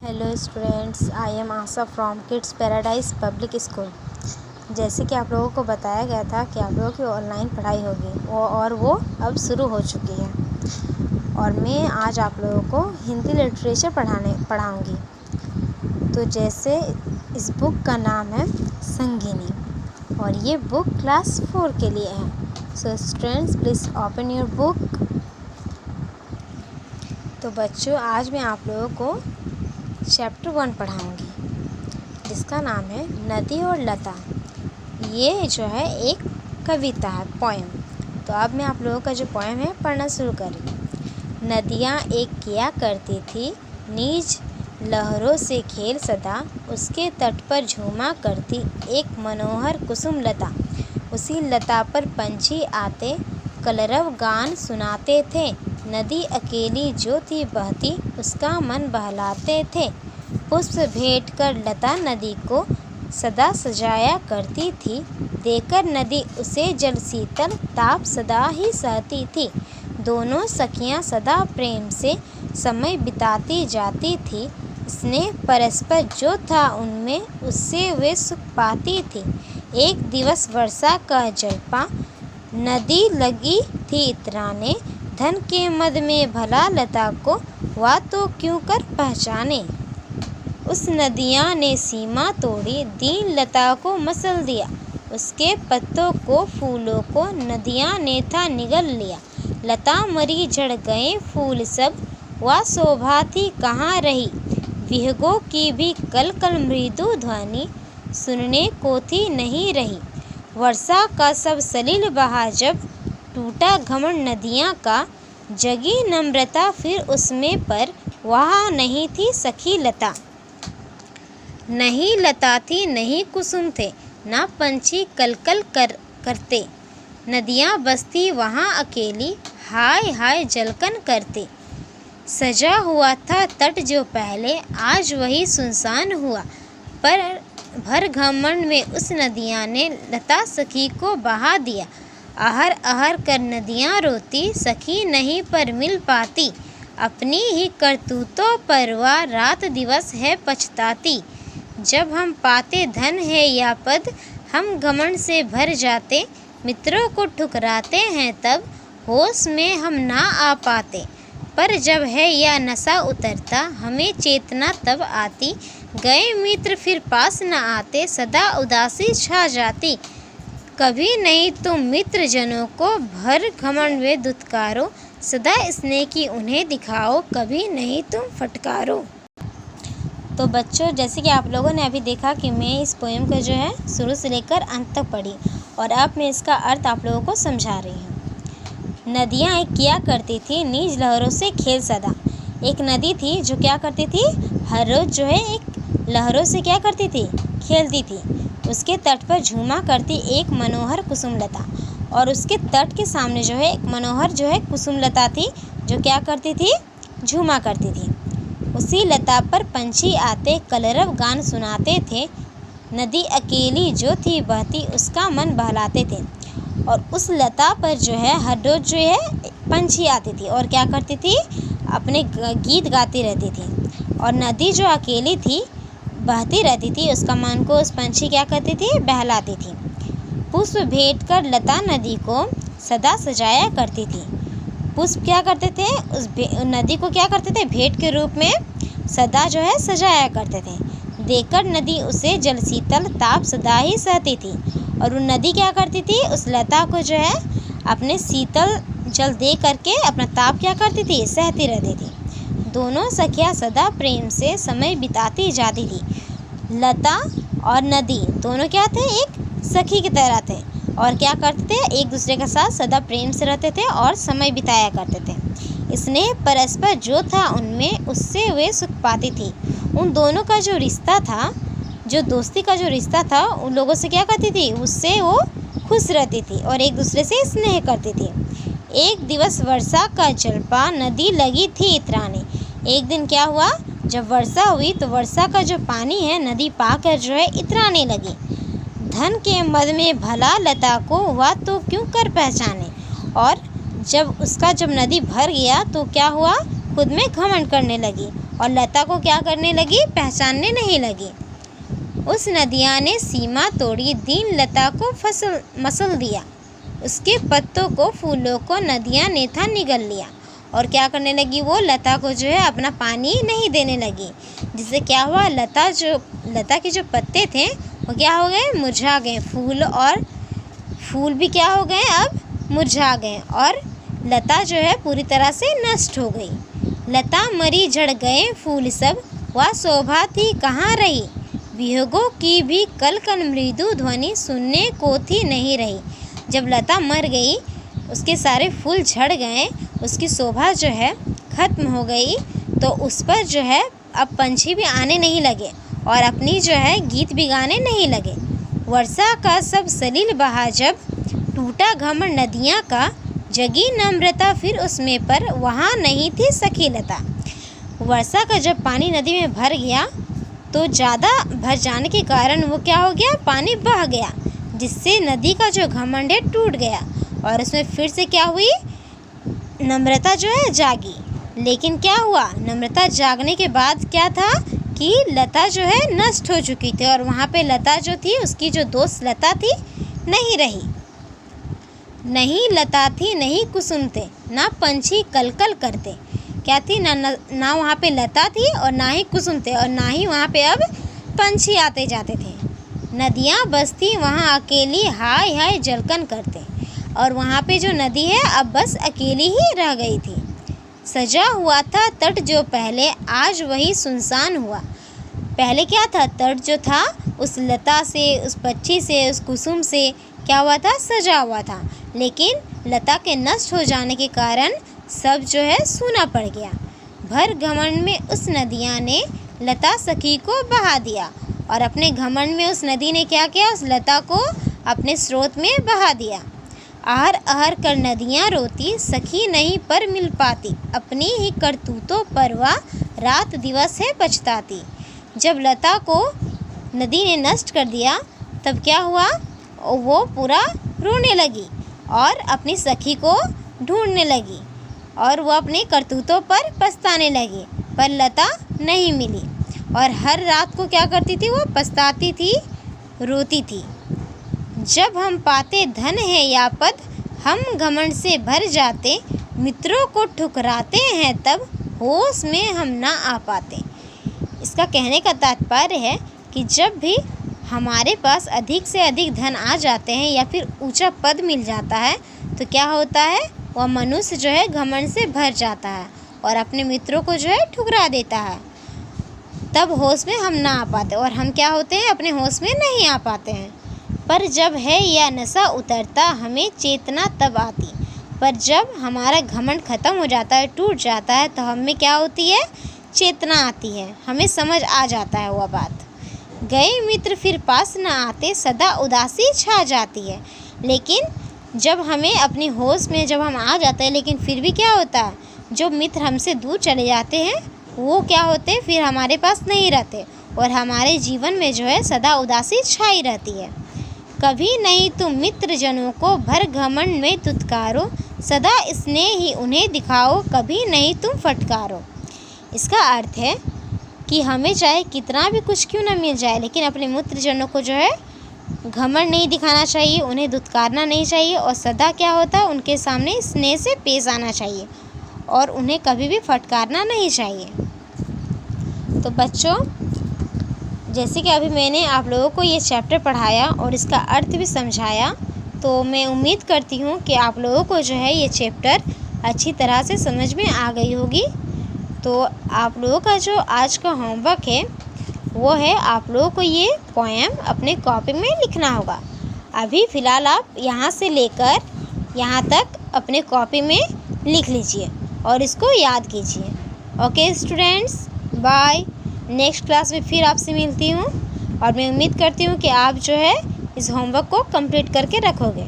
Hello students, I am Asha from kids paradise public school. जैसे कि आप लोगों को बताया गया था कि आप लोगों की ऑनलाइन पढ़ाई होगी वो अब शुरू हो चुकी है और मैं आज आप लोगों को हिंदी लिटरेचर पढ़ाऊँगी। तो जैसे इस बुक का नाम है संगिनी और ये बुक क्लास 4 के लिए है। So students please open your book. तो बच्चों, आज मैं आप लोगों को चैप्टर 1 पढ़ाऊँगी जिसका नाम है नदी और लता। ये जो है एक कविता है, पोएम। तो अब मैं आप लोगों का जो पोएम है पढ़ना शुरू कर रही हूँ। नदियाँ एक किया करती थी नीज लहरों से खेल सदा, उसके तट पर झूमा करती एक मनोहर कुसुम लता। उसी लता पर पंछी आते कलरव गान सुनाते थे, नदी अकेली जो थी बहती उसका मन बहलाते थे। पुष्प भेंट कर लता नदी को सदा सजाया करती थी, देकर नदी उसे जल शीतल ताप सदा ही सहती थी। दोनों सखियां सदा प्रेम से समय बिताती जाती थी, स्नेह परस्पर जो था उनमें उससे वे सुख पाती थी। एक दिवस वर्षा का जलपा नदी लगी थी इतराने, धन के मद में भला लता को वह तो क्यों कर पहचाने। उस नदियाँ ने सीमा तोड़ी दीन लता को मसल दिया, उसके पत्तों को फूलों को नदियाँ ने था निगल लिया। लता मरी झड़ गए फूल सब, वह शोभा थी कहाँ रही, विहगों की भी कल कल मृदु ध्वनि सुनने को थी नहीं रही। वर्षा का सब सलिल बहा जब टूटा घमंड नदियाँ का, जगी नम्रता फिर उसमें पर वहाँ नहीं थी सखी लता। नहीं लता थी नहीं कुसुम थे, ना पंछी कलकल करते, नदियाँ बसती वहाँ अकेली हाय हाय जलकन करते। सजा हुआ था तट जो पहले आज वही सुनसान हुआ, पर भर घमंड में उस नदियाँ ने लता सखी को बहा दिया। आहर आहर कर नदियाँ रोती सखी नहीं पर मिल पाती, अपनी ही करतूतों पर वह रात दिवस है पछताती। जब हम पाते धन है या पद हम घमंड से भर जाते, मित्रों को ठुकराते हैं तब होश में हम ना आ पाते। पर जब है या नशा उतरता हमें चेतना तब आती, गए मित्र फिर पास न आते सदा उदासी छा जाती। कभी नहीं तुम मित्र जनों को भर घमंड में दुत्कारो, सदा स्नेह की उन्हें दिखाओ कभी नहीं तुम फटकारो। तो बच्चों, जैसे कि आप लोगों ने अभी देखा कि मैं इस पोएम को जो है शुरू से लेकर अंत तक पढ़ी और अब मैं इसका अर्थ आप लोगों को समझा रही हूँ। नदियाँ एक किया करती थी नीज लहरों से खेल सदा। एक नदी थी जो क्या करती थी, हर रोज़ जो है एक लहरों से क्या करती थी, खेलती थी। उसके तट पर झूमा करती एक मनोहर कुसुमलता, और उसके तट के सामने जो है एक मनोहर जो है कुसुमलता थी जो क्या करती थी, झूमा करती थी। उसी लता पर पंछी आते कलरव गान सुनाते थे, नदी अकेली जो थी बहती उसका मन बहलाते थे। और उस लता पर जो है हर रोज़ जो है पंछी आती थी और क्या करती थी, अपने गीत गाती रहती थी। और नदी जो अकेली थी बहती रहती थी, उसका मन को उस पंछी क्या करती थी, बहलाती थी। पुष्प भेंट कर लता नदी को सदा सजाया करती थी। पुष्प क्या करते थे, उस नदी को क्या करते थे, भेंट के रूप में सदा जो है सजाया करते थे, देकर नदी उसे जल शीतल ताप सदा ही सहती थी। और वो नदी क्या करती थी, उस लता को जो है अपने शीतल जल दे करके अपना ताप क्या करती थी, सहती रहती थी। दोनों सखियाँ सदा प्रेम से समय बिताती जाती थी। लता और नदी दोनों क्या थे, एक सखी की तरह थे और क्या करते थे, एक दूसरे के साथ सदा प्रेम से रहते थे और समय बिताया करते थे। स्नेह परस्पर जो था उनमें उससे वे सुख पाती थी। उन दोनों का जो रिश्ता था, जो दोस्ती का जो रिश्ता था, उन लोगों से क्या करती थी, उससे वो खुश रहती थी और एक दूसरे से स्नेह करती थी। एक दिवस वर्षा का जलपा नदी लगी थी इतराने। एक दिन क्या हुआ, जब वर्षा हुई तो वर्षा का जो पानी है नदी पाकर जो है इतराने लगी। धन के मद में भला लता को वह तो क्यों कर पहचाने। और जब नदी भर गया तो क्या हुआ, खुद में घमंड करने लगी और लता को क्या करने लगी, पहचानने नहीं लगी। उस नदिया ने सीमा तोड़ी, दीन लता को मसल दिया। उसके पत्तों को, फूलों को नदिया ने था निगल लिया। और क्या करने लगी, वो लता को जो है अपना पानी नहीं देने लगी, जिससे क्या हुआ, लता के जो पत्ते थे वो क्या हो गए, मुरझा गए। फूल भी क्या हो गए, अब मुरझा गए और लता जो है पूरी तरह से नष्ट हो गई। लता मरी, झड़ गए फूल सब, वह शोभा थी कहाँ रही। वियोगों की भी कल कल मृदु ध्वनि, सुनने को थी नहीं रही। जब लता मर गई, उसके सारे फूल झड़ गए, उसकी शोभा जो है ख़त्म हो गई, तो उस पर जो है अब पंछी भी आने नहीं लगे और अपनी जो है गीत भी गाने नहीं लगे। वर्षा का सब सलील बहा जब, टूटा घमंड नदियाँ का, जगी नम्रता फिर उसमें पर, वहाँ नहीं थी सखी लता। वर्षा का जब पानी नदी में भर गया तो ज़्यादा भर जाने के कारण वो क्या हो गया, पानी बह गया, जिससे नदी का जो घमंड है टूट गया और उसमें फिर से क्या हुई, नम्रता जो है जागी। लेकिन क्या हुआ, नम्रता जागने के बाद क्या था कि लता जो है नष्ट हो चुकी थी और वहाँ पे लता जो थी, उसकी जो दोस्त लता थी, नहीं रही। नहीं लता थी, नहीं कुसुम थे, ना पंछी कलकल करते। क्या थी, ना वहाँ पे लता थी और ना ही कुसुम थे और ना ही वहाँ पे अब पंछी आते जाते थे। नदियाँ बसती वहाँ अकेली, हाय हाय जलकन करते। और वहाँ पे जो नदी है अब बस अकेली ही रह गई थी। सजा हुआ था तट जो पहले, आज वही सुनसान हुआ। पहले क्या था, तट जो था उस लता से, उस पक्षी से, उस कुसुम से क्या हुआ था, सजा हुआ था। लेकिन लता के नष्ट हो जाने के कारण सब जो है सूना पड़ गया। भर घमंड में उस नदिया ने लता सखी को बहा दिया और अपने घमंड में उस नदी ने क्या किया, उस लता को अपने स्रोत में बहा दिया। आहर आहर कर नदियाँ रोती, सखी नहीं पर मिल पाती, अपनी ही करतूतों पर वह रात दिवस है पछताती। जब लता को नदी ने नष्ट कर दिया तब क्या हुआ, वो पूरा रोने लगी और अपनी सखी को ढूंढने लगी और वो अपने करतूतों पर पछताने लगी, पर लता नहीं मिली। और हर रात को क्या करती थी, वो पछताती थी, रोती थी। जब हम पाते धन है या पद, हम घमंड से भर जाते, मित्रों को ठुकराते हैं तब, होश में हम ना आ पाते। इसका कहने का तात्पर्य है कि जब भी हमारे पास अधिक से अधिक धन आ जाते हैं या फिर ऊंचा पद मिल जाता है तो क्या होता है, वह मनुष्य जो है घमंड से भर जाता है और अपने मित्रों को जो है ठुकरा देता है। तब होश में हम ना आ पाते और हम क्या होते हैं, अपने होश में नहीं आ पाते हैं। पर जब है यह नशा उतरता, हमें चेतना तब आती। पर जब हमारा घमंड ख़त्म हो जाता है, टूट जाता है, तो हमें क्या होती है, चेतना आती है, हमें समझ आ जाता है वह बात। गए मित्र फिर पास न आते, सदा उदासी छा जाती है। लेकिन जब हमें अपनी होश में जब हम आ जाते हैं, लेकिन फिर भी क्या होता है, जो मित्र हमसे दूर चले जाते हैं वो क्या होते हैं, फिर हमारे पास नहीं रहते और हमारे जीवन में जो है सदा उदासी छाई रहती है। कभी नहीं तुम मित्र जनों को भर घमंड में तुतकारो, सदा स्नेह ही उन्हें दिखाओ, कभी नहीं तुम फटकारो। इसका अर्थ है कि हमें चाहे कितना भी कुछ क्यों ना मिल जाए, लेकिन अपने मित्र जनों को जो है घमंड नहीं दिखाना चाहिए, उन्हें दुत्कारना नहीं चाहिए और सदा क्या होता है, उनके सामने स्नेह से पेश आना चाहिए और उन्हें कभी भी फटकारना नहीं चाहिए। तो बच्चों, जैसे कि अभी मैंने आप लोगों को ये चैप्टर पढ़ाया और इसका अर्थ भी समझाया, तो मैं उम्मीद करती हूँ कि आप लोगों को जो है ये चैप्टर अच्छी तरह से समझ में आ गई होगी। तो आप लोगों का जो आज का होमवर्क है वो है, आप लोगों को ये पोएम अपने कॉपी में लिखना होगा। अभी फ़िलहाल आप यहाँ से लेकर यहाँ तक अपने कॉपी में लिख लीजिए और इसको याद कीजिए। Okay students, bye. Next class में फिर आपसे मिलती हूँ और मैं उम्मीद करती हूँ कि आप जो है इस होमवर्क को कंप्लीट करके रखोगे।